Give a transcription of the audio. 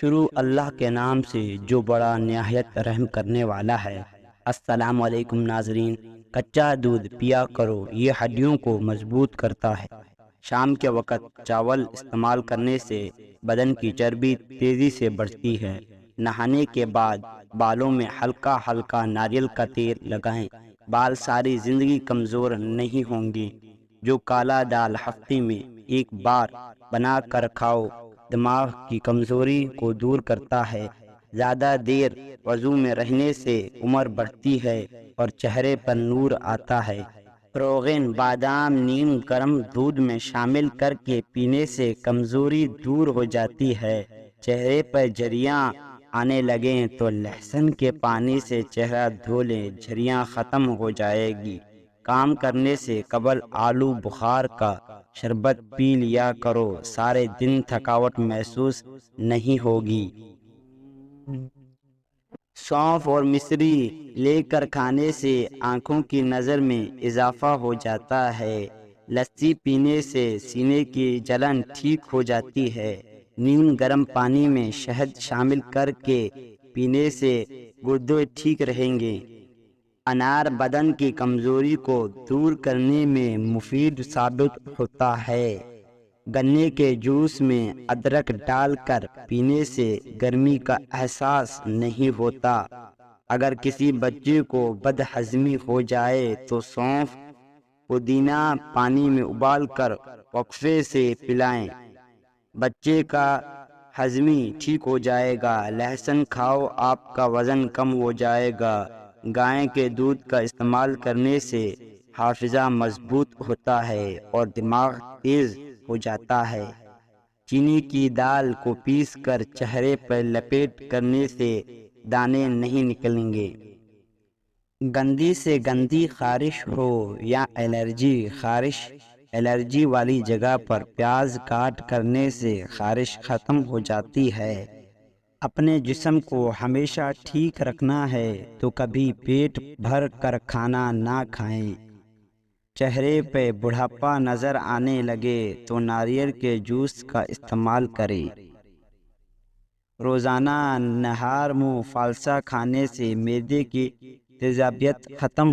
شروع اللہ کے نام سے جو بڑا نہایت رحم کرنے والا ہے۔ السلام علیکم ناظرین، کچا دودھ پیا کرو، یہ ہڈیوں کو مضبوط کرتا ہے۔ شام کے وقت چاول استعمال کرنے سے بدن کی چربی تیزی سے بڑھتی ہے۔ نہانے کے بعد بالوں میں ہلکا ہلکا ناریل کا تیل لگائیں، بال ساری زندگی کمزور نہیں ہوں گے۔ جو کالا دال ہفتے میں ایک بار بنا کر کھاؤ، دماغ کی کمزوری کو دور کرتا ہے۔ زیادہ دیر وضو میں رہنے سے عمر بڑھتی ہے اور چہرے پر نور آتا ہے۔ روغن بادام نیم گرم دودھ میں شامل کر کے پینے سے کمزوری دور ہو جاتی ہے۔ چہرے پر جھریاں آنے لگیں تو لہسن کے پانی سے چہرہ دھو لیں، جھریاں ختم ہو جائے گی۔ کام کرنے سے قبل آلو بخار کا شربت پی لیا کرو، سارے دن تھکاوٹ محسوس نہیں ہوگی۔ سونف اور مصری لے کر کھانے سے آنکھوں کی نظر میں اضافہ ہو جاتا ہے۔ لسی پینے سے سینے کی جلن ٹھیک ہو جاتی ہے۔ نیم گرم پانی میں شہد شامل کر کے پینے سے گردے ٹھیک رہیں گے۔ انار بدن کی کمزوری کو دور کرنے میں مفید ثابت ہوتا ہے۔ گنے کے جوس میں ادرک ڈال کر پینے سے گرمی کا احساس نہیں ہوتا۔ اگر کسی بچے کو بد ہضمی ہو جائے تو سونف پودینہ پانی میں ابال کر وقفے سے پلائیں، بچے کا ہضمی ٹھیک ہو جائے گا۔ لہسن کھاؤ، آپ کا وزن کم ہو جائے گا۔ گائے کے دودھ کا استعمال کرنے سے حافظہ مضبوط ہوتا ہے اور دماغ تیز ہو جاتا ہے۔ چینی کی دال کو پیس کر چہرے پر لپیٹ کرنے سے دانے نہیں نکلیں گے۔ گندی سے گندی خارش ہو یا الرجی والی جگہ پر پیاز کاٹ کرنے سے خارش ختم ہو جاتی ہے۔ اپنے جسم کو ہمیشہ ٹھیک رکھنا ہے تو کبھی پیٹ بھر کر کھانا نہ کھائیں۔ چہرے پہ بڑھاپا نظر آنے لگے تو ناریل کے جوس کا استعمال کریں۔ روزانہ نہار منہ فالسا کھانے سے معدے کی تیزابیت ختم